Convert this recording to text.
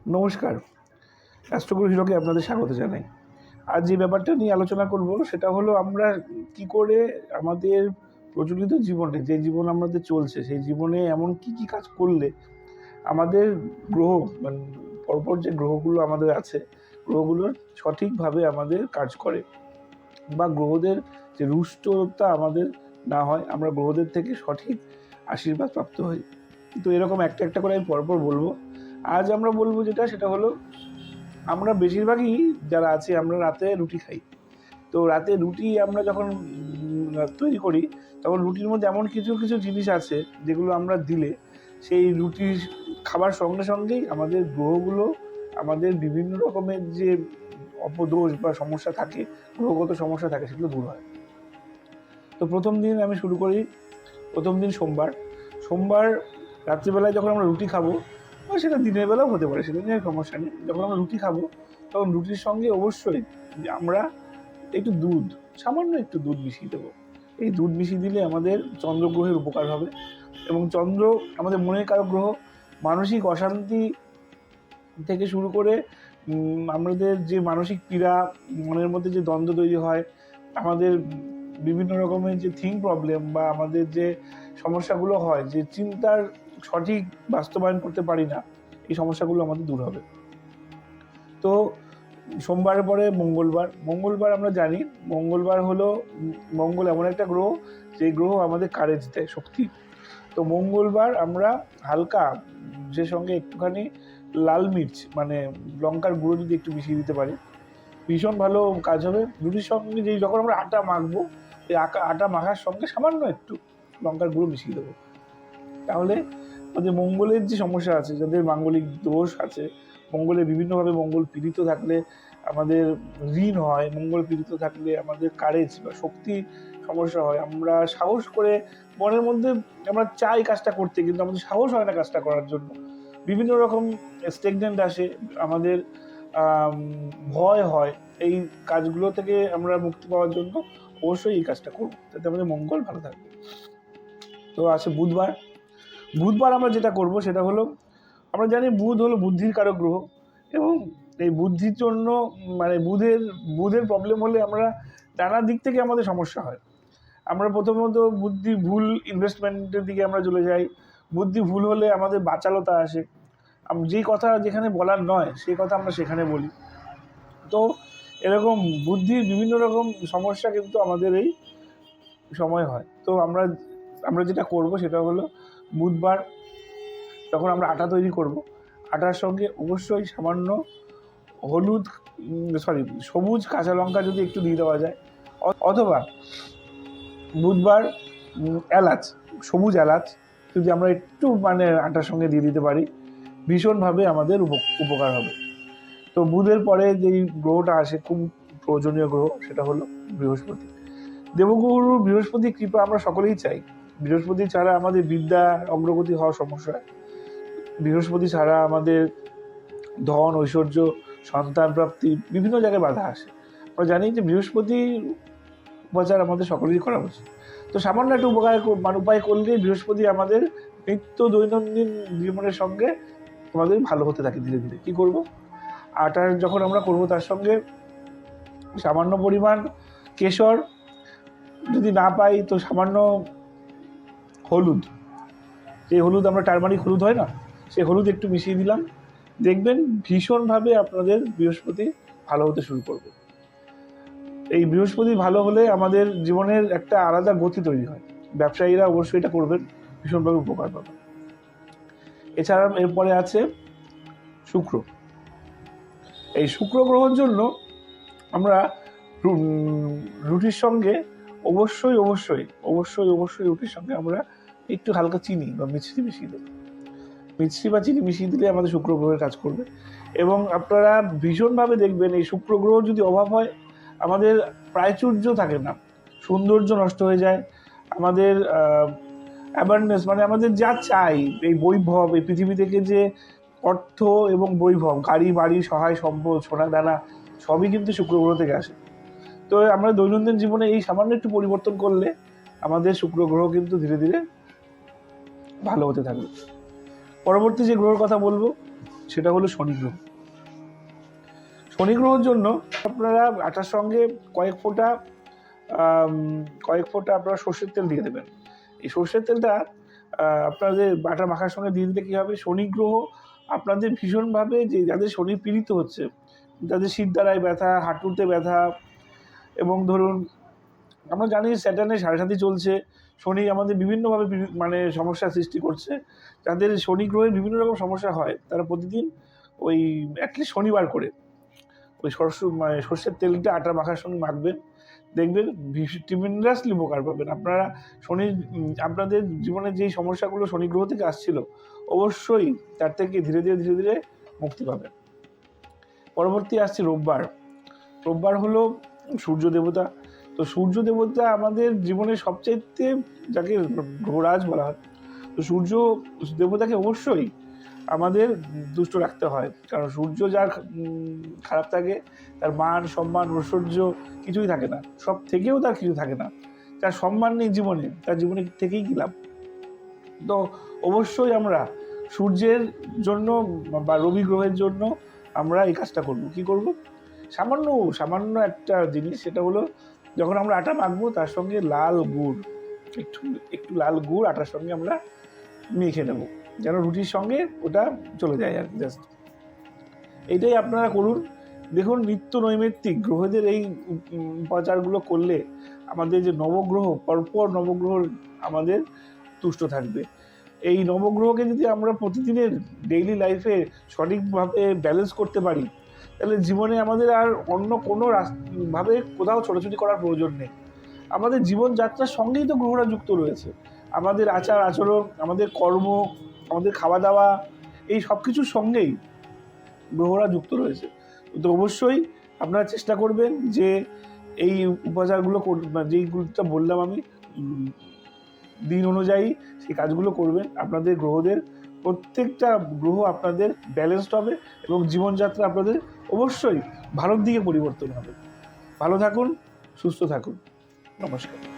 নমস্কার, অ্যাস্ট্রোগুরু হিরোকে আপনাদের স্বাগত জানাই। আজ যে ব্যাপারটা নিয়ে আলোচনা করব সেটা হলো আমরা কি করে আমাদের প্রচলিত জীবনে, যে জীবন আমাদের চলছে সেই জীবনে এমন কি কাজ করলে আমাদের গ্রহ মানে পরপর যে গ্রহগুলো আমাদের আছে, গ্রহগুলোর সঠিকভাবে আমাদের কাজ করে বা গ্রহদের যে রুষ্টতা আমাদের না হয়, আমরা গ্রহদের থেকে সঠিক আশীর্বাদ প্রাপ্ত হই। তো এরকম একটা একটা করে আমি পরপর বলবো। আজ আমরা বলবো সেটা হলো আমরা বেশিরভাগই যারা আছি আমরা রাতে রুটি খাই। তো রাতে রুটি আমরা যখন তৈরি করি তখন রুটির মধ্যে এমন কিছু কিছু জিনিস আছে যেগুলো আমরা দিলে সেই রুটির খাবার সঙ্গে সঙ্গেই আমাদের গ্রহগুলো, আমাদের বিভিন্ন রকমের যে অপদোষ বা সমস্যা থাকে, গ্রহগত সমস্যা থাকে, সেগুলো দূর হয়। তো প্রথম দিন আমি শুরু করি, প্রথম দিন সোমবার রাত্রিবেলায় যখন আমরা রুটি খাবো, সেটা দিনের বেলাও হতে পারে, সেটা নিয়ে সমস্যা নেই। যখন আমরা রুটি খাবো তখন রুটির সঙ্গে অবশ্যই আমরা একটু দুধ, সামান্য একটু দুধ মিশিয়ে দেবো। এই দুধ মিশিয়ে দিলে আমাদের চন্দ্রগ্রহের উপকার হবে এবং চন্দ্র আমাদের মনের কারক গ্রহ। মানসিক অশান্তি থেকে শুরু করে আমাদের যে মানসিক পীড়া, মনের মধ্যে যে দ্বন্দ্ব তৈরি হয়, আমাদের বিভিন্ন রকমের যে প্রবলেম বা আমাদের যে সমস্যাগুলো হয়, যে চিন্তার সঠিক বাস্তবায়ন করতে পারি না, এই সমস্যাগুলো আমাদের দূর হবে। তো সোমবারের পরে মঙ্গলবার আমরা জানি মঙ্গলবার হলো, মঙ্গল এমন একটা গ্রহ যে গ্রহ আমাদের কারেজ দেয়, শক্তি। তো মঙ্গলবার আমরা হালকা যে সঙ্গে একটুখানি লাল মির্চ মানে লঙ্কার গুঁড়ো যদি একটু মিশিয়ে দিতে পারি, ভীষণ ভালো কাজ হবে। রুটির সঙ্গে যেই যখন আমরা আটা মাখবো, এই আটা মাখার সঙ্গে সামান্য একটু লঙ্কার গুঁড়ো মিশিয়ে দেবো। তাহলে আমাদের মঙ্গলের যে সমস্যা আছে, যাদের মাঙ্গলিক দোষ আছে, মঙ্গলে বিভিন্নভাবে মঙ্গল পীড়িত থাকলে আমাদের ঋণ হয়, মঙ্গল পীড়িত থাকলে আমাদের কারেজ বা শক্তি সমস্যা হয়, আমরা সাহস করে মনের মধ্যে আমরা চাই কাজটা করতে, কিন্তু আমাদের সাহস হয় না কাজটা করার জন্য, বিভিন্ন রকম স্টেগনেন্ট আসে, আমাদের ভয় হয়। এই কাজগুলো থেকে আমরা মুক্তি পাওয়ার জন্য অবশ্যই এই কাজটা করবো, যাতে আমাদের মঙ্গল ভালো থাকবে। তো আছে বুধবার আমরা যেটা করব সেটা হলো, আমরা জানি বুধ হলো বুদ্ধির কারক গ্রহ এবং এই বুদ্ধির জন্য মানে বুধের প্রবলেম হলে আমরা নানা দিক থেকে আমাদের সমস্যা হয়। আমরা প্রথমত বুদ্ধি ভুল ইনভেস্টমেন্টের দিকে আমরা চলে যাই। বুদ্ধি ভুল হলে আমাদের বাচালতা আসে, যেই কথা যেখানে বলার নয় সেই কথা আমরা সেখানে বলি। তো এরকম বুদ্ধির বিভিন্ন রকম সমস্যা কিন্তু আমাদের এই সময় হয়। তো আমরা যেটা করব সেটা হলো, বুধবার যখন আমরা আটা তৈরি করব, আটার সঙ্গে অবশ্যই সামান্য সবুজ কাঁচা লঙ্কা যদি একটু দিয়ে দেওয়া যায়, অথবা বুধবার সবুজ এলাচ যদি আমরা একটু আটার সঙ্গে দিয়ে দিতে পারি, ভীষণভাবে আমাদের উপকার হবে। তো বুধের পরে যেই গ্রহটা আসে, খুব প্রয়োজনীয় গ্রহ, সেটা হলো বৃহস্পতি। দেবগুরু বৃহস্পতির কৃপা আমরা সকলেই চাই। বৃহস্পতি ছাড়া আমাদের বিদ্যার অগ্রগতি হওয়ার সমস্যা হয়। বৃহস্পতি ছাড়া আমাদের ধন, ঐশ্বর্য, সন্তান প্রাপ্তি বিভিন্ন জায়গায় বাধা আসে। আমরা জানি যে বৃহস্পতির উপচার আমাদের সকলেরই করা উচিত। তো সামান্য একটা উপায় করলেই বৃহস্পতি আমাদের নিত্য দৈনন্দিন জীবনের সঙ্গে আমাদের ভালো হতে থাকে ধীরে ধীরে। কী করব? আটার যখন আমরা করব তার সঙ্গে সামান্য পরিমাণ কেশর, যদি না পাই তো সামান্য হলুদ, যে হলুদ আমরা টারমারিক হলুদ হয় না, সেই হলুদ একটু মিশিয়ে দিলাম, দেখবেন ভীষণভাবে আপনাদের বৃহস্পতি ভালো হতে শুরু করবে। এই বৃহস্পতি ভালো হলে আমাদের জীবনের একটা আলাদা গতি তৈরি হয়। ব্যবসায়ীরা অবশ্যই এটা করবেন, ভীষণভাবে উপকার পাবেন। এছাড়া এরপরে আছে শুক্র। এই শুক্র গ্রহের জন্য আমরা রুটির সঙ্গে অবশ্যই রুটির সঙ্গে আমরা একটু হালকা চিনি বা মিষ্টি মিশিয়ে দেবো। মিষ্টি বা চিনি মিশিয়ে দিলে আমাদের শুক্র গ্রহের কাজ করবে। এবং আপনারা ভীষণভাবে দেখবেন, এই শুক্র গ্রহ যদি অভাব হয়, আমাদের প্রাচুর্য থাকে না, সৌন্দর্য নষ্ট হয়ে যায়, আমাদের অ্যাবান্ডেন্স মানে আমাদের যা চাই, এই বৈভব, এই পৃথিবী থেকে যে অর্থ এবং বৈভব, গাড়ি বাড়ি, সহায় সম্পদ, সোনা দানা, সবই কিন্তু শুক্র গ্রহ থেকে আসে। তো আমরা দৈনন্দিন জীবনে এই সামান্য একটু পরিবর্তন করলে আমাদের শুক্র গ্রহ কিন্তু ধীরে ধীরে ভালো হতে থাকবে। পরবর্তী যে গ্রহের কথা বলবো সেটা হলো শনি গ্রহ। শনি গ্রহের জন্য আপনারা আটার সঙ্গে কয়েক ফোঁটা আপনারা সর্ষের তেল দিয়ে দেবেন। এই সর্ষের তেলটা আপনাদের আটা মাখার সঙ্গে দিয়ে দিলে কী হবে, শনি গ্রহ আপনাদের ভীষণভাবে, যে যাদের শনি পীড়িত হচ্ছে, যাদের শিরদাঁড়ায় ব্যথা, হাঁটুতে ব্যথা, এবং ধরুন আমরা জানি স্যাটার্নের 7.5 চলছে, শনি আমাদের বিভিন্নভাবে মানে সমস্যার সৃষ্টি করছে। যাদের শনি গ্রহের বিভিন্ন রকম সমস্যা হয় তারা প্রতিদিন ওই অ্যাটলিস্ট শনিবার করে ওই সর্ষের তেলটা আটা মাখার সঙ্গে মাখবেন, দেখবেন ট্রিমেন্ডাসলি উপকার পাবেন আপনারা। আপনাদের জীবনের যেই সমস্যাগুলো শনি গ্রহ থেকে আসছিল, অবশ্যই তার থেকে ধীরে ধীরে মুক্তি পাবেন। পরবর্তী আসছে রোববার। রোববার হলো সূর্য দেবতা। তো সূর্য দেবতা আমাদের জীবনের সবচাইতে, যাকে গ্রহরাজ বলা হয়, তো সূর্য দেবতাকে অবশ্যই আমাদের দুষ্ট রাখতে হয়, কারণ সূর্য যার খারাপ থাকে তার মান সম্মান ঐশ্বর্য কিছুই থাকে না, সব থেকেও তার কিছু থাকে না। যার সম্মান নেই জীবনে, তার জীবনে থেকেই কি লাভ? তো অবশ্যই আমরা সূর্যের জন্য বা রবি গ্রহের জন্য আমরা এই কাজটা করব। কি করব? সামান্য একটা জিনিস, সেটা হলো যখন আমরা আটা মাখবো তার সঙ্গে লাল গুড়, একটু লাল গুড় আটার সঙ্গে আমরা মেখে নেব, যেন রুটির সঙ্গে ওটা চলে যায় আর জাস্ট এইটাই আপনারা করুন। দেখুন, নিত্য নৈমিত্তিক গ্রহদের এই উপাচারগুলো করলে আমাদের যে নবগ্রহ, পরপর নবগ্রহ আমাদের তুষ্ট থাকবে। এই নবগ্রহকে যদি আমরা প্রতিদিনের ডেইলি লাইফে সঠিকভাবে ব্যালেন্স করতে পারি, তাহলে জীবনে আমাদের আর অন্য কোনো ভাবে কোথাও ছোটাছুটি করার প্রয়োজন নেই। আমাদের জীবনযাত্রার সঙ্গেই তো গ্রহরা যুক্ত রয়েছে। আমাদের আচার আচরণ, আমাদের কর্ম, আমাদের খাওয়া দাওয়া, এই সব কিছুর সঙ্গেই গ্রহরা যুক্ত রয়েছে। তো অবশ্যই আপনারা চেষ্টা করবেন যে এই উপাচারগুলো যেইগুলোটা বললাম আমি, দিন অনুযায়ী সেই কাজগুলো করবেন। আপনাদের গ্রহদের প্রত্যেকটা গ্রহ আপনাদের ব্যালেন্সড হবে এবং জীবনযাত্রা আপনাদের অবশ্যই ভালোর দিকে পরিবর্তন হবে। ভালো থাকুন, সুস্থ থাকুন। নমস্কার।